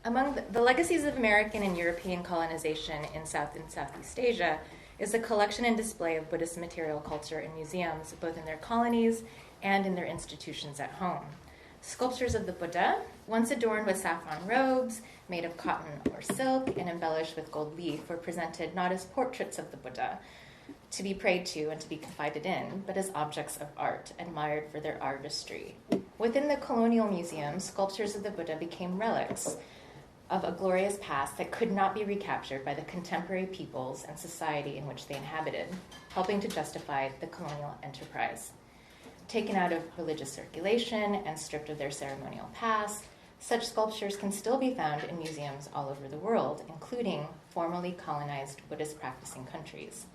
Among the legacies of American and European colonization in South and Southeast Asia is the collection and display of Buddhist material culture in museums, both in their colonies and in their institutions at home. Sculptures of the Buddha, once adorned with saffron robes, made of cotton or silk and embellished with gold leaf, were presented not as portraits of the Buddha, to be prayed to and to be confided in, but as objects of art, admired for their artistry. Within the colonial museum, sculptures of the Buddha became relics of a glorious past that could not be recaptured by the contemporary peoples and society in which they inhabited, helping to justify the colonial enterprise. Taken out of religious circulation and stripped of their ceremonial past, such sculptures can still be found in museums all over the world, including formerly colonized Buddhist practicing countries.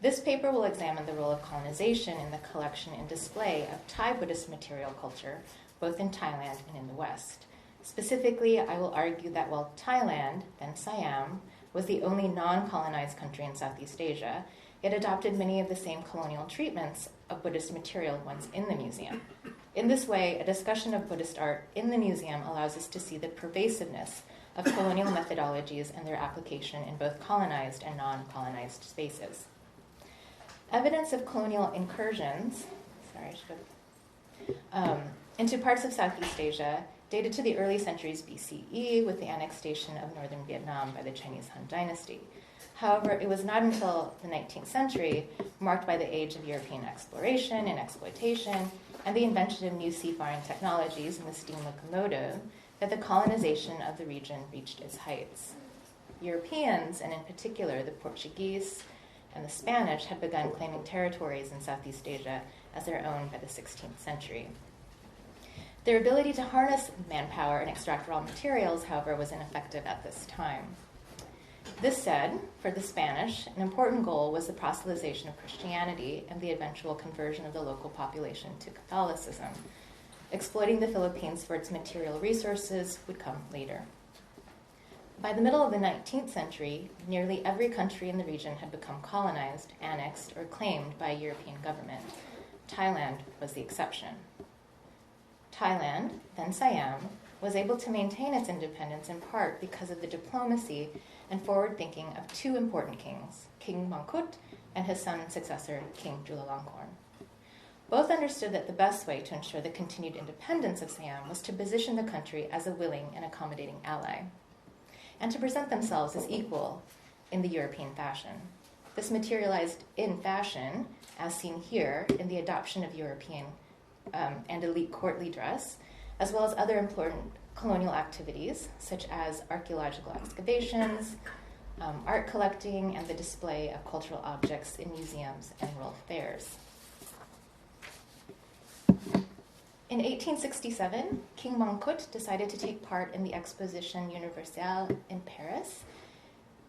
This paper will examine the role of colonization in the collection and display of Thai Buddhist material culture, both in Thailand and in the West. Specifically, I will argue that while Thailand, then Siam, was the only non-colonized country in Southeast Asia, it adopted many of the same colonial treatments of Buddhist material once in the museum. In this way, a discussion of Buddhist art in the museum allows us to see the pervasiveness of colonial methodologies and their application in both colonized and non-colonized spaces. Evidence of colonial incursions into parts of Southeast Asia dated to the early centuries BCE with the annexation of northern Vietnam by the Chinese Han Dynasty. However, it was not until the 19th century, marked by the age of European exploration and exploitation and the invention of new seafaring technologies and the steam locomotive, that the colonization of the region reached its heights. Europeans, and in particular the Portuguese and the Spanish, had begun claiming territories in Southeast Asia as their own by the 16th century. Their ability to harness manpower and extract raw materials, however, was ineffective at this time. This said, for the Spanish, an important goal was the proselytization of Christianity and the eventual conversion of the local population to Catholicism. Exploiting the Philippines for its material resources would come later. By the middle of the 19th century, nearly every country in the region had become colonized, annexed, or claimed by a European government. Thailand was the exception. Thailand, then Siam, was able to maintain its independence in part because of the diplomacy and forward-thinking of two important kings, King Mongkut and his son and successor, King Chulalongkorn. Both understood that the best way to ensure the continued independence of Siam was to position the country as a willing and accommodating ally, and to present themselves as equal in the European fashion. This materialized in fashion, as seen here, in the adoption of European and elite courtly dress, as well as other important colonial activities, such as archaeological excavations, art collecting, and the display of cultural objects in museums and world fairs. In 1867, King Mongkut decided to take part in the Exposition Universelle in Paris.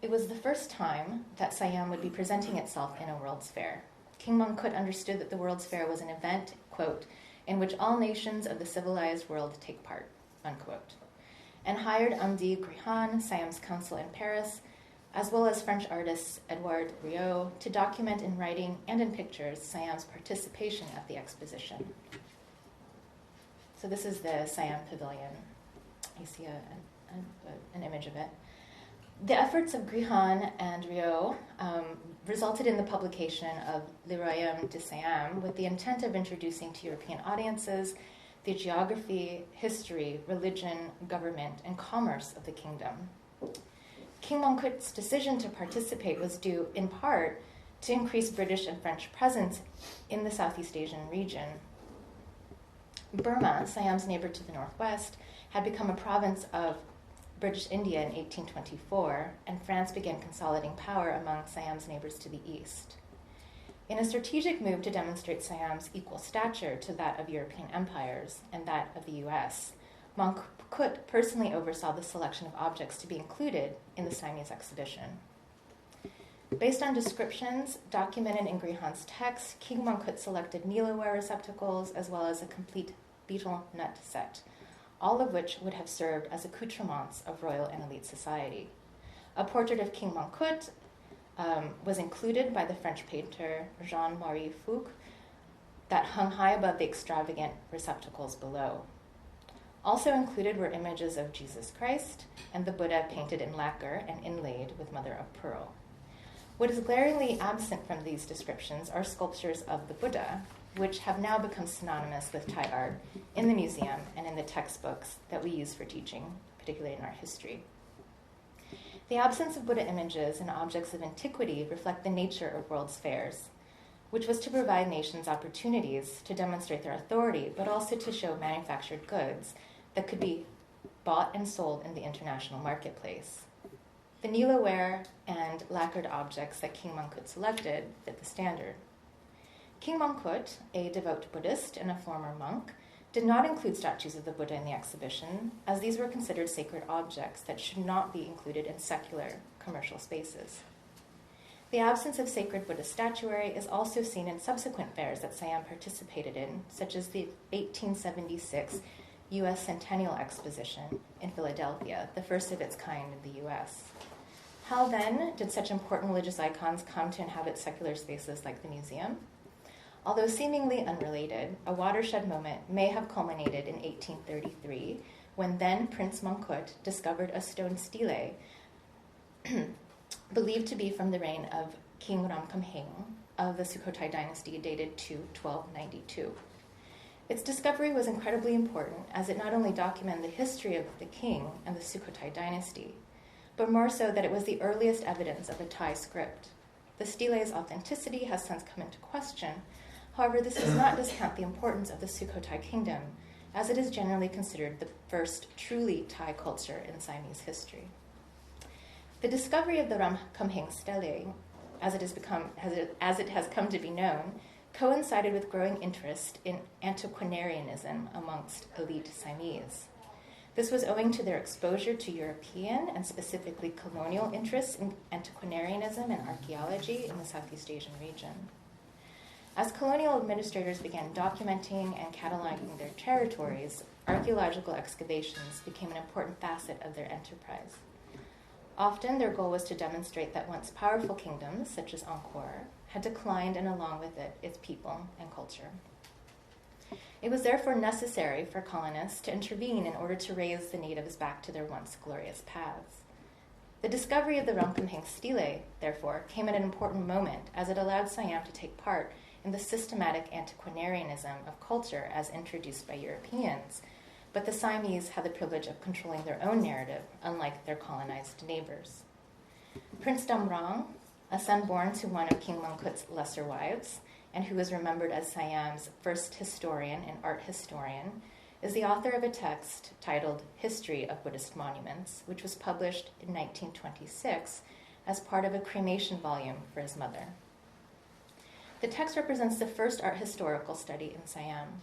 It was the first time that Siam would be presenting itself in a World's Fair. King Mongkut understood that the World's Fair was an event, quote, in which all nations of the civilized world take part, unquote, and hired Amdi Grihan, Siam's consul in Paris, as well as French artist Edouard Riot, to document in writing and in pictures Siam's participation at the exposition. So this is the Siam Pavilion. You see an image of it. The efforts of Grihan and Riot resulted in the publication of Le Royaume de Siam with the intent of introducing to European audiences the geography, history, religion, government, and commerce of the kingdom. King Mongkut's decision to participate was due, in part, to increased British and French presence in the Southeast Asian region. Burma, Siam's neighbor to the northwest, had become a province of British India in 1824, and France began consolidating power among Siam's neighbors to the east. In a strategic move to demonstrate Siam's equal stature to that of European empires and that of the U.S., Mongkut personally oversaw the selection of objects to be included in the Siamese exhibition. Based on descriptions documented in Grihan's text, King Mongkut selected mealware receptacles as well as a complete betel nut set, all of which would have served as accoutrements of royal and elite society. A portrait of King Mongkut was included by the French painter Jean-Marie Fouque that hung high above the extravagant receptacles below. Also included were images of Jesus Christ and the Buddha painted in lacquer and inlaid with mother of pearl. What is glaringly absent from these descriptions are sculptures of the Buddha, which have now become synonymous with Thai art in the museum and in the textbooks that we use for teaching, particularly in art history. The absence of Buddha images and objects of antiquity reflect the nature of World's Fairs, which was to provide nations opportunities to demonstrate their authority, but also to show manufactured goods that could be bought and sold in the international marketplace. The Nila ware and lacquered objects that King Mongkut selected fit the standard. King Mongkut, a devout Buddhist and a former monk, did not include statues of the Buddha in the exhibition, as these were considered sacred objects that should not be included in secular commercial spaces. The absence of sacred Buddhist statuary is also seen in subsequent fairs that Siam participated in, such as the 1876 U.S. Centennial Exposition in Philadelphia, the first of its kind in the U.S. How then did such important religious icons come to inhabit secular spaces like the museum? Although seemingly unrelated, a watershed moment may have culminated in 1833 when then Prince Mongkut discovered a stone stele believed to be from the reign of King Ramkhamhaeng of the Sukhothai dynasty dated to 1292. Its discovery was incredibly important as it not only documented the history of the king and the Sukhothai dynasty, but more so that it was the earliest evidence of a Thai script. The stele's authenticity has since come into question. However, this does not discount the importance of the Sukhothai kingdom, as it is generally considered the first truly Thai culture in Siamese history. The discovery of the Ramkhamhaeng stele, as it has come to be known, coincided with growing interest in antiquarianism amongst elite Siamese. This was owing to their exposure to European and specifically colonial interests in antiquarianism and archaeology in the Southeast Asian region. As colonial administrators began documenting and cataloging their territories, archaeological excavations became an important facet of their enterprise. Often, their goal was to demonstrate that once powerful kingdoms, such as Angkor, had declined and along with it, its people and culture. It was therefore necessary for colonists to intervene in order to raise the natives back to their once glorious paths. The discovery of the Ramkhamhaeng stele, therefore, came at an important moment as it allowed Siam to take part in the systematic antiquarianism of culture as introduced by Europeans, but the Siamese had the privilege of controlling their own narrative, unlike their colonized neighbors. Prince Damrong, a son born to one of King Mongkut's lesser wives, and who is remembered as Siam's first historian and art historian, is the author of a text titled History of Buddhist Monuments, which was published in 1926 as part of a cremation volume for his mother. The text represents the first art historical study in Siam.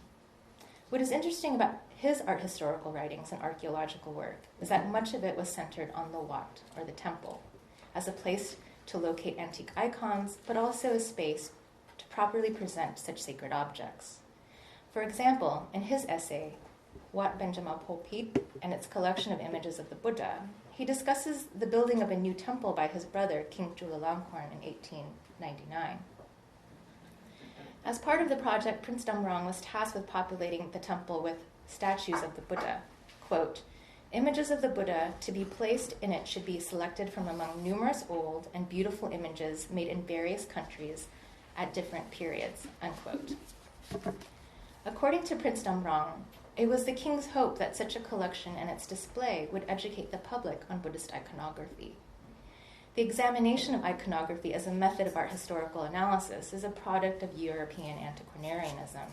What is interesting about his art historical writings and archaeological work is that much of it was centered on the Wat, or the temple, as a place to locate antique icons, but also a space to properly present such sacred objects. For example, in his essay, Wat Benjama Pulpit and its collection of images of the Buddha, he discusses the building of a new temple by his brother, King Chulalongkorn, in 1899. As part of the project, Prince Damrong was tasked with populating the temple with statues of the Buddha. Quote, images of the Buddha to be placed in it should be selected from among numerous old and beautiful images made in various countries at different periods, unquote. According to Prince Damrong, it was the king's hope that such a collection and its display would educate the public on Buddhist iconography. The examination of iconography as a method of art historical analysis is a product of European antiquarianism.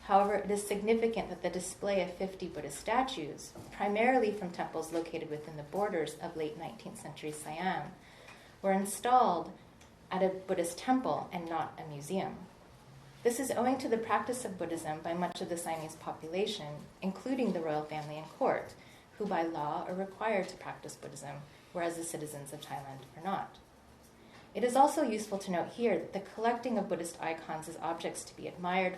However, it is significant that the display of 50 Buddhist statues, primarily from temples located within the borders of late 19th century Siam, were installed at a Buddhist temple and not a museum. This is owing to the practice of Buddhism by much of the Siamese population, including the royal family and court, who by law are required to practice Buddhism, whereas the citizens of Thailand are not. It is also useful to note here that the collecting of Buddhist icons as objects to be admired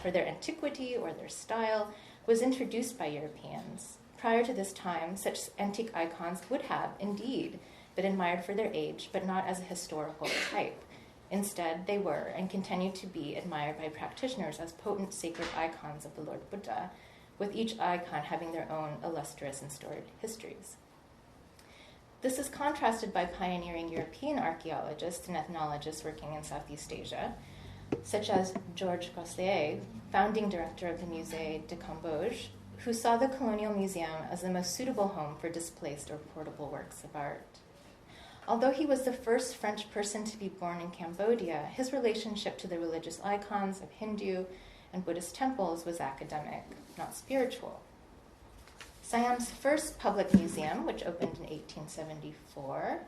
for their antiquity or their style was introduced by Europeans. Prior to this time, such antique icons would have, indeed, been admired for their age, but not as a historical type. Instead, they were, and continue to be, admired by practitioners as potent sacred icons of the Lord Buddha, with each icon having their own illustrious and storied histories. This is contrasted by pioneering European archaeologists and ethnologists working in Southeast Asia, such as Georges Groslier, founding director of the Musée de Cambodge, who saw the Colonial Museum as the most suitable home for displaced or portable works of art. Although he was the first French person to be born in Cambodia, his relationship to the religious icons of Hindu and Buddhist temples was academic, not spiritual. Siam's first public museum, which opened in 1874,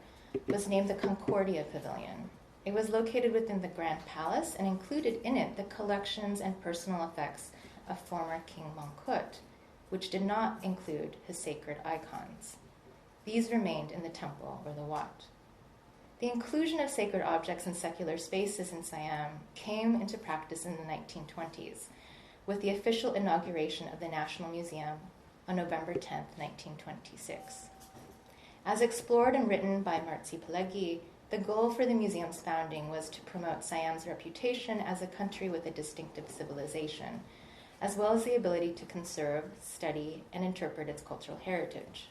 was named the Concordia Pavilion. It was located within the Grand Palace and included in it the collections and personal effects of former King Mongkut, which did not include his sacred icons. These remained in the temple or the Wat. The inclusion of sacred objects in secular spaces in Siam came into practice in the 1920s with the official inauguration of the National Museum on November 10, 1926. As explored and written by Martzi Pileggi, the goal for the museum's founding was to promote Siam's reputation as a country with a distinctive civilization, as well as the ability to conserve, study, and interpret its cultural heritage.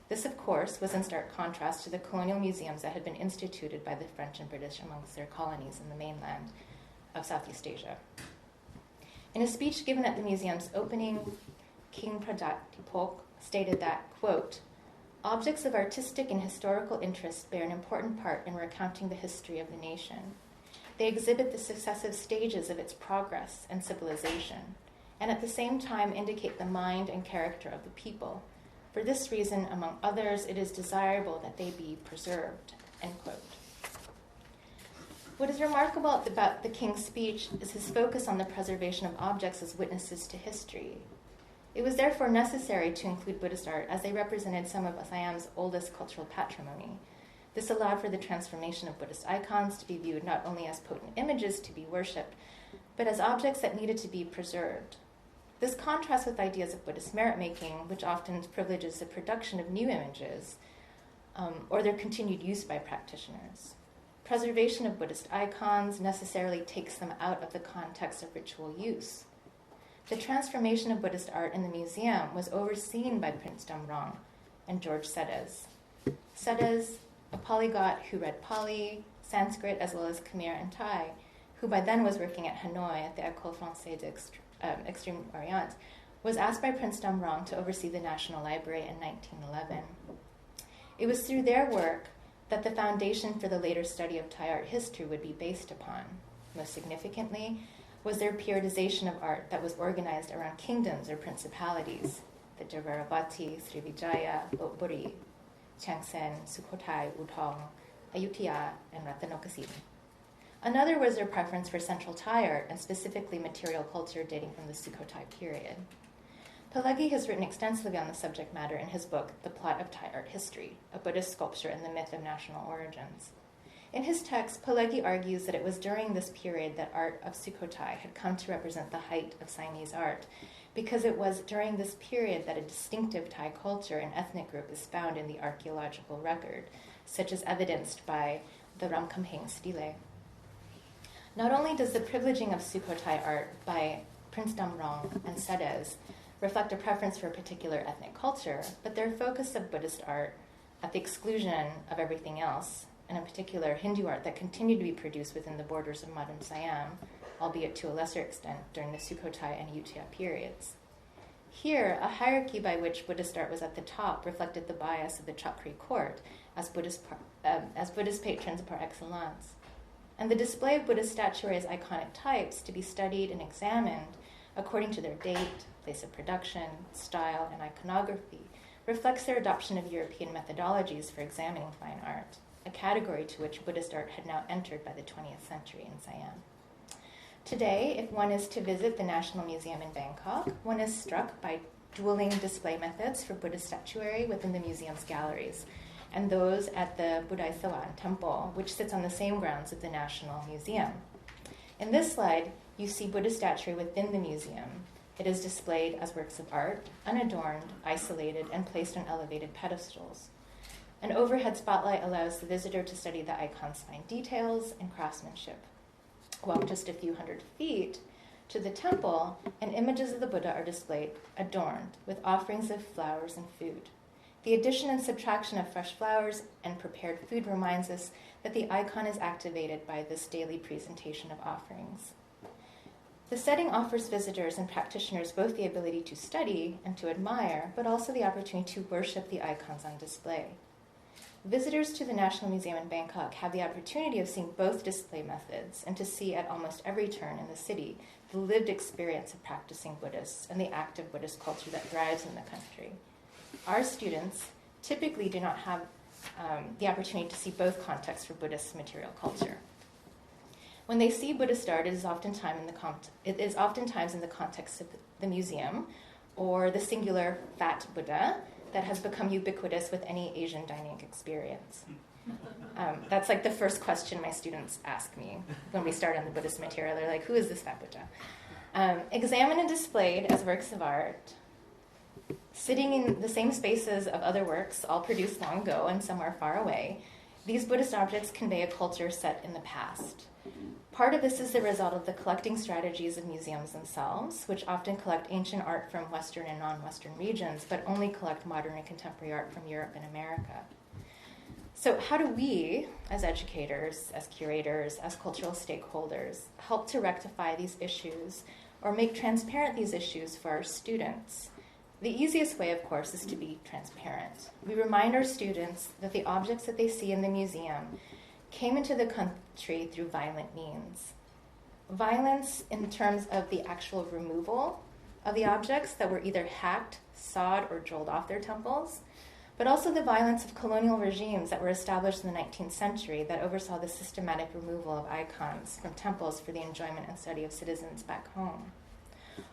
This, of course, was in stark contrast to the colonial museums that had been instituted by the French and British amongst their colonies in the mainland of Southeast Asia. In a speech given at the museum's opening, King Pradat Dipok stated that, quote, "Objects of artistic and historical interest bear an important part in recounting the history of the nation. They exhibit the successive stages of its progress and civilization, and at the same time indicate the mind and character of the people. For this reason, among others, it is desirable that they be preserved," end quote. What is remarkable about the king's speech is his focus on the preservation of objects as witnesses to history. It was therefore necessary to include Buddhist art as they represented some of Siam's oldest cultural patrimony. This allowed for the transformation of Buddhist icons to be viewed not only as potent images to be worshipped, but as objects that needed to be preserved. This contrasts with ideas of Buddhist merit-making, which often privileges the production of new images or their continued use by practitioners. Preservation of Buddhist icons necessarily takes them out of the context of ritual use. The transformation of Buddhist art in the museum was overseen by Prince Damrong and George Sedes. Sedes, a polyglot who read Pali, Sanskrit, as well as Khmer and Thai, who by then was working at Hanoi at the École Française d'Extrême Orient, was asked by Prince Damrong to oversee the National Library in 1911. It was through their work that the foundation for the later study of Thai art history would be based upon. Most significantly was their periodization of art that was organized around kingdoms or principalities, the Javaravati, Srivijaya, Lopburi, Changsen, Sukhothai, Udhong, Ayutthaya, and Ratanokasi. Another was their preference for central Thai art, and specifically material culture dating from the Sukhothai period. Pileggi has written extensively on the subject matter in his book, The Plot of Thai Art History, A Buddhist Sculpture and the Myth of National Origins. In his text, Pileggi argues that it was during this period that art of Sukhothai had come to represent the height of Siamese art, because it was during this period that a distinctive Thai culture and ethnic group is found in the archaeological record, such as evidenced by the Ramkhamhaeng stele. Not only does the privileging of Sukhothai art by Prince Damrong and Sedes reflect a preference for a particular ethnic culture, but their focus of Buddhist art at the exclusion of everything else, and in particular Hindu art that continued to be produced within the borders of modern Siam, albeit to a lesser extent during the Sukhothai and Ayutthaya periods. Here, a hierarchy by which Buddhist art was at the top reflected the bias of the Chakri court as Buddhist patrons par excellence. And the display of Buddhist statuary as iconic types to be studied and examined according to their date, place of production, style, and iconography reflects their adoption of European methodologies for examining fine art, a category to which Buddhist art had now entered by the 20th century in Siam. Today, if one is to visit the National Museum in Bangkok, one is struck by dueling display methods for Buddhist statuary within the museum's galleries, and those at the Budai Sawan Temple, which sits on the same grounds as the National Museum. In this slide, you see Buddhist statuary within the museum. It is displayed as works of art, unadorned, isolated, and placed on elevated pedestals. An overhead spotlight allows the visitor to study the icon's fine details and craftsmanship. Walk just a few hundred feet to the temple, and images of the Buddha are displayed, adorned with offerings of flowers and food. The addition and subtraction of fresh flowers and prepared food reminds us that the icon is activated by this daily presentation of offerings. The setting offers visitors and practitioners both the ability to study and to admire, but also the opportunity to worship the icons on display. Visitors to the National Museum in Bangkok have the opportunity of seeing both display methods and to see at almost every turn in the city the lived experience of practicing Buddhists and the active Buddhist culture that thrives in the country. Our students typically do not have the opportunity to see both contexts for Buddhist material culture. When they see Buddhist art, it is oftentimes in the context of the museum or the singular fat Buddha that has become ubiquitous with any Asian dining experience. That's like the first question my students ask me when we start on the Buddhist material. They're like, who is this fat Buddha? Examined and displayed as works of art, sitting in the same spaces of other works, all produced long ago and somewhere far away, these Buddhist objects convey a culture set in the past. Part of this is the result of the collecting strategies of museums themselves, which often collect ancient art from Western and non-Western regions, but only collect modern and contemporary art from Europe and America. So how do we, as educators, as curators, as cultural stakeholders, help to rectify these issues or make transparent these issues for our students? The easiest way, of course, is to be transparent. We remind our students that the objects that they see in the museum came into the country through violent means. Violence in terms of the actual removal of the objects that were either hacked, sawed, or drilled off their temples, but also the violence of colonial regimes that were established in the 19th century that oversaw the systematic removal of icons from temples for the enjoyment and study of citizens back home.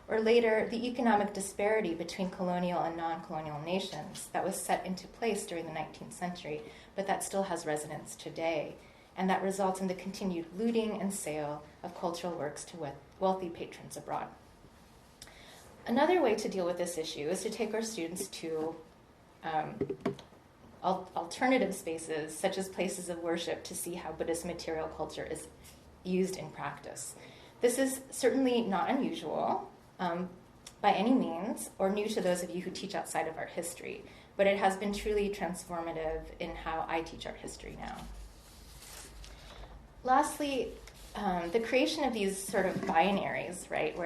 Or later, the economic disparity between colonial and non-colonial nations that was set into place during the 19th century, but that still has resonance today, and that results in the continued looting and sale of cultural works to wealthy patrons abroad. Another way to deal with this issue is to take our students to alternative spaces, such as places of worship, to see how Buddhist material culture is used in practice. This is certainly not unusual by any means, or new to those of you who teach outside of art history, but it has been truly transformative in how I teach art history now. Lastly, the creation of these sort of binaries, right,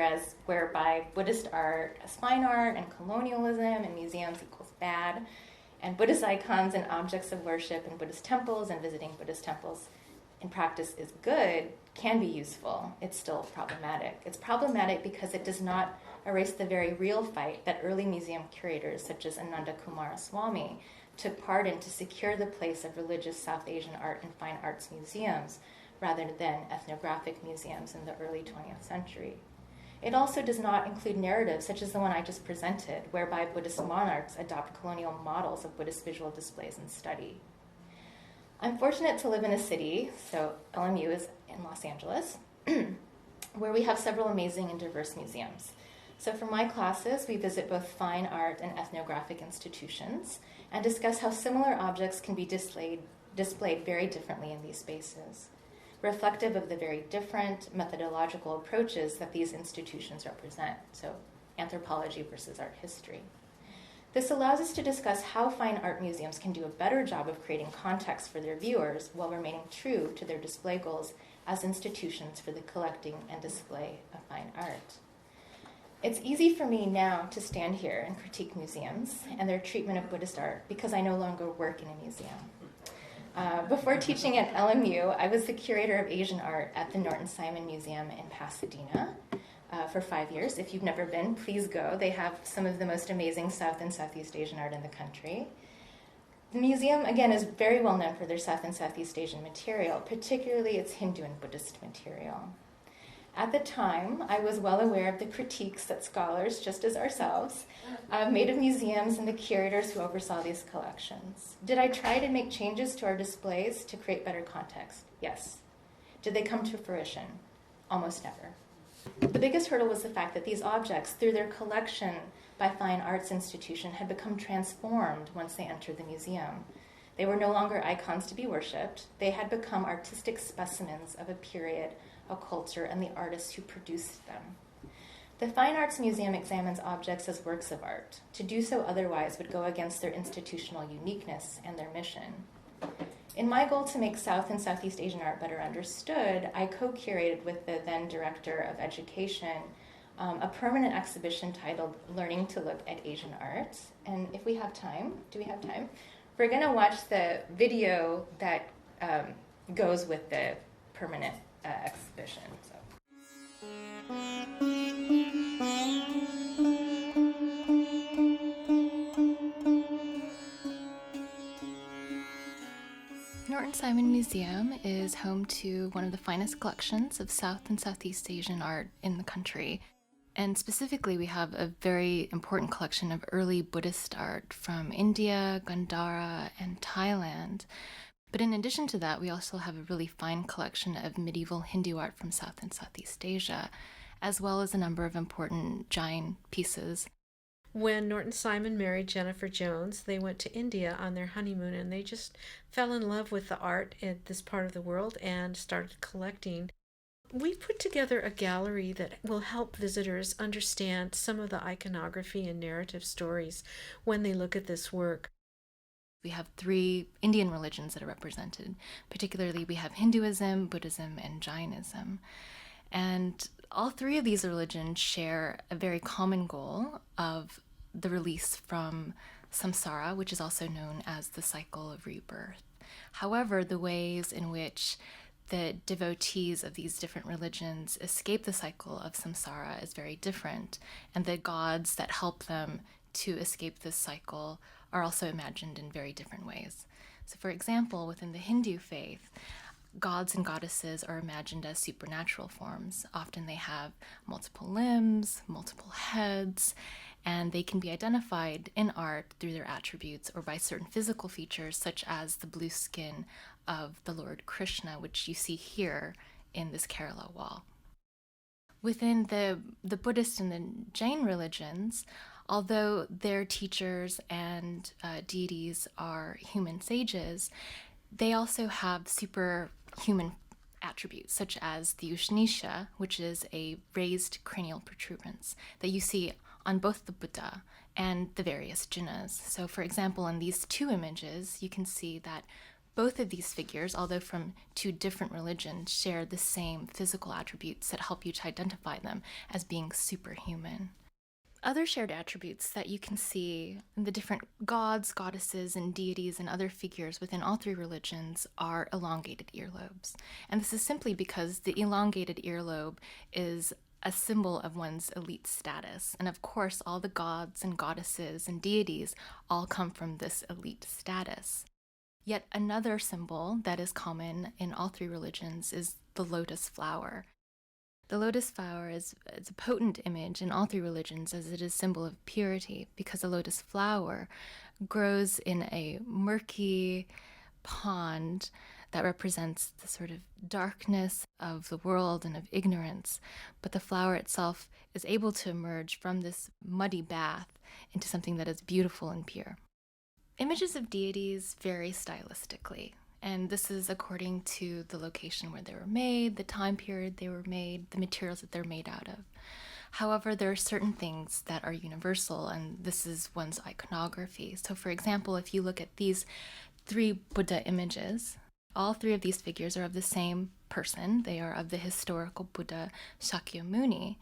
whereby Buddhist art as fine art and colonialism and museums equals bad, and Buddhist icons and objects of worship in Buddhist temples and visiting Buddhist temples in practice is good, can be useful. It's still problematic. It's problematic because it does not erase the very real fight that early museum curators such as Ananda Kumaraswamy took part in to secure the place of religious South Asian art in fine arts museums rather than ethnographic museums in the early 20th century. It also does not include narratives such as the one I just presented, whereby Buddhist monarchs adopt colonial models of Buddhist visual displays and study. I'm fortunate to live in a city, so LMU is in Los Angeles, where we have several amazing and diverse museums. So for my classes, we visit both fine art and ethnographic institutions and discuss how similar objects can be displayed very differently in these spaces, reflective of the very different methodological approaches that these institutions represent, so anthropology versus art history. This allows us to discuss how fine art museums can do a better job of creating context for their viewers while remaining true to their display goals as institutions for the collecting and display of fine art. It's easy for me now to stand here and critique museums and their treatment of Buddhist art because I no longer work in a museum. Before teaching at LMU, I was the curator of Asian art at the Norton Simon Museum in Pasadena for 5 years. If you've never been, please go. They have some of the most amazing South and Southeast Asian art in the country. The museum, again, is very well known for their South and Southeast Asian material, particularly its Hindu and Buddhist material. At the time, I was well aware of the critiques that scholars, just as ourselves, made of museums and the curators who oversaw these collections. Did I try to make changes to our displays to create better context? Yes. Did they come to fruition? Almost never. The biggest hurdle was the fact that these objects, through their collection by fine arts institution, had become transformed once they entered the museum. They were no longer icons to be worshipped. They had become artistic specimens of a period, a culture, and the artists who produced them. The Fine Arts Museum examines objects as works of art. To do so otherwise would go against their institutional uniqueness and their mission. In my goal to make South and Southeast Asian art better understood, I co-curated with the then Director of Education a permanent exhibition titled Learning to Look at Asian Art. And if we have time, do we have time? We're going to watch the video that goes with the permanent exhibition. So. Norton Simon Museum is home to one of the finest collections of South and Southeast Asian art in the country. And specifically, we have a very important collection of early Buddhist art from India, Gandhara, and Thailand. But in addition to that, we also have a really fine collection of medieval Hindu art from South and Southeast Asia, as well as a number of important Jain pieces. When Norton Simon married Jennifer Jones, they went to India on their honeymoon, and they just fell in love with the art in this part of the world and started collecting. We put together a gallery that will help visitors understand some of the iconography and narrative stories when they look at this work. We have 3 Indian religions that are represented. Particularly, we have Hinduism, Buddhism, and Jainism. And all 3 of these religions share a very common goal of the release from samsara, which is also known as the cycle of rebirth. However, the ways in which the devotees of these different religions escape the cycle of samsara is very different, and the gods that help them to escape this cycle are also imagined in very different ways. So, for example, within the Hindu faith, gods and goddesses are imagined as supernatural forms. Often they have multiple limbs, multiple heads, and they can be identified in art through their attributes or by certain physical features, such as the blue skin of the Lord Krishna, which you see here in this Kerala wall. Within the Buddhist and the Jain religions, although their teachers and deities are human sages, they also have superhuman attributes, such as the Ushnisha, which is a raised cranial protuberance that you see on both the Buddha and the various jinnas. So, for example, in these 2 images, you can see that both of these figures, although from 2 different religions, share the same physical attributes that help you to identify them as being superhuman. Other shared attributes that you can see in the different gods, goddesses, and deities and other figures within all 3 religions are elongated earlobes. And this is simply because the elongated earlobe is a symbol of one's elite status. And of course, all the gods and goddesses and deities all come from this elite status. Yet another symbol that is common in all 3 religions is the lotus flower. The lotus flower is a potent image in all 3 religions, as it is a symbol of purity, because the lotus flower grows in a murky pond that represents the sort of darkness of the world and of ignorance, but the flower itself is able to emerge from this muddy bath into something that is beautiful and pure. Images of deities vary stylistically, and this is according to the location where they were made, the time period they were made, the materials that they're made out of. However, there are certain things that are universal, and this is one's iconography. So, for example, if you look at these 3 Buddha images, all 3 of these figures are of the same person. They are of the historical Buddha Shakyamuni.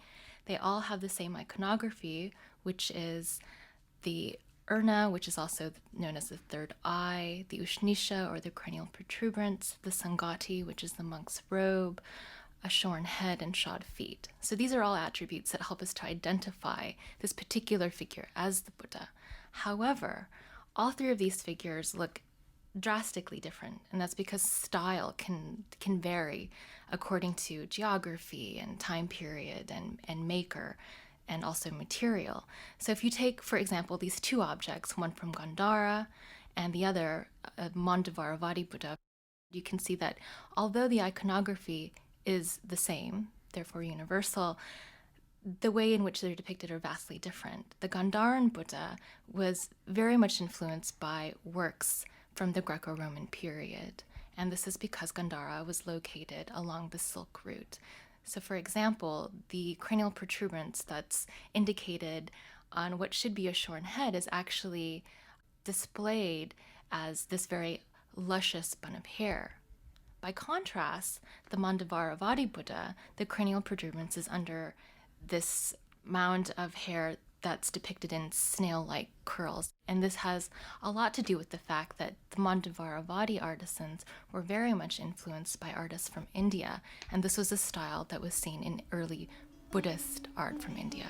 They all have the same iconography, which is the Urna, which is also known as the third eye, the Ushnisha, or the cranial protuberance, the Sangati, which is the monk's robe, a shorn head, and shod feet. So these are all attributes that help us to identify this particular figure as the Buddha. However, all 3 of these figures look drastically different, and that's because style can vary according to geography and time period and maker, and also material. So if you take, for example, these 2 objects, one from Gandhara and the other, Mandavaravadi Buddha, you can see that although the iconography is the same, therefore universal, the way in which they're depicted are vastly different. The Gandharan Buddha was very much influenced by works from the Greco-Roman period, and this is because Gandhara was located along the Silk Route. So for example, the cranial protuberance that's indicated on what should be a shorn head is actually displayed as this very luscious bun of hair. By contrast, the Mandavaravadi Buddha, the cranial protuberance is under this mound of hair that's depicted in snail-like curls. And this has a lot to do with the fact that the Mandavaravadi artisans were very much influenced by artists from India, and this was a style that was seen in early Buddhist art from India.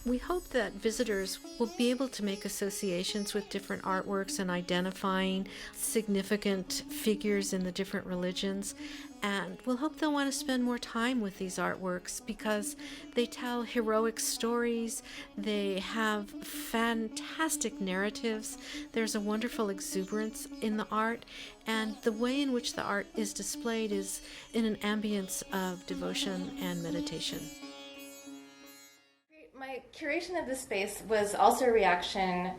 We hope that visitors will be able to make associations with different artworks and identifying significant figures in the different religions. And we'll hope they'll want to spend more time with these artworks because they tell heroic stories, they have fantastic narratives, there's a wonderful exuberance in the art, and the way in which the art is displayed is in an ambience of devotion and meditation. My curation of this space was also a reaction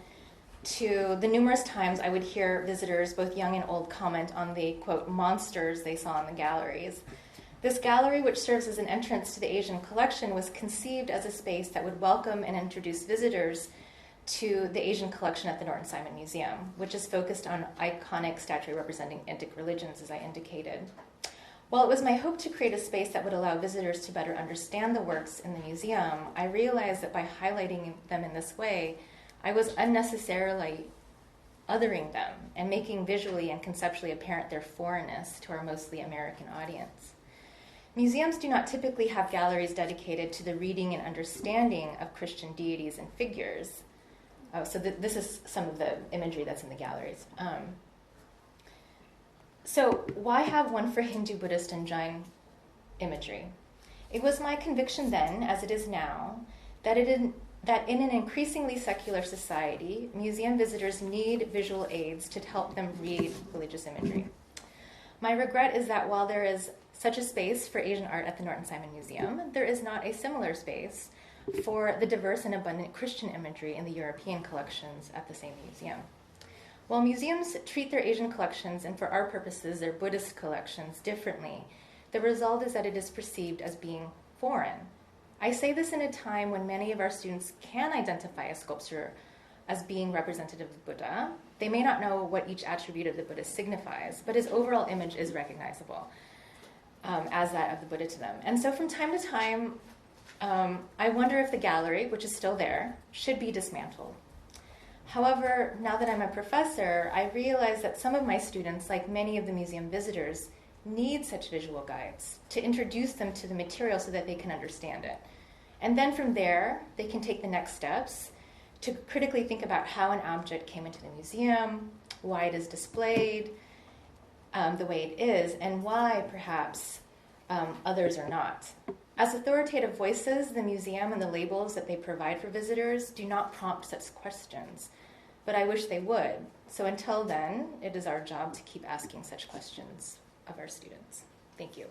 to the numerous times I would hear visitors, both young and old, comment on the, quote, monsters they saw in the galleries. This gallery, which serves as an entrance to the Asian collection, was conceived as a space that would welcome and introduce visitors to the Asian collection at the Norton Simon Museum, which is focused on iconic statuary representing antique religions, as I indicated. While it was my hope to create a space that would allow visitors to better understand the works in the museum, I realized that by highlighting them in this way, I was unnecessarily othering them and making visually and conceptually apparent their foreignness to our mostly American audience. Museums do not typically have galleries dedicated to the reading and understanding of Christian deities and figures. This is some of the imagery that's in the galleries. So why have one for Hindu, Buddhist, and Jain imagery? It was my conviction then, as it is now, that in an increasingly secular society, museum visitors need visual aids to help them read religious imagery. My regret is that while there is such a space for Asian art at the Norton Simon Museum, there is not a similar space for the diverse and abundant Christian imagery in the European collections at the same museum. While museums treat their Asian collections, and for our purposes, their Buddhist collections, differently, the result is that it is perceived as being foreign. I say this in a time when many of our students can identify a sculpture as being representative of Buddha. They may not know what each attribute of the Buddha signifies, but his overall image is recognizable as that of the Buddha to them. And so from time to time, I wonder if the gallery, which is still there, should be dismantled. However, now that I'm a professor, I realize that some of my students, like many of the museum visitors, need such visual guides to introduce them to the material so that they can understand it. And then from there, they can take the next steps to critically think about how an object came into the museum, why it is displayed the way it is, and why, perhaps, others are not. As authoritative voices, the museum and the labels that they provide for visitors do not prompt such questions, but I wish they would. So until then, it is our job to keep asking such questions of our students. Thank you.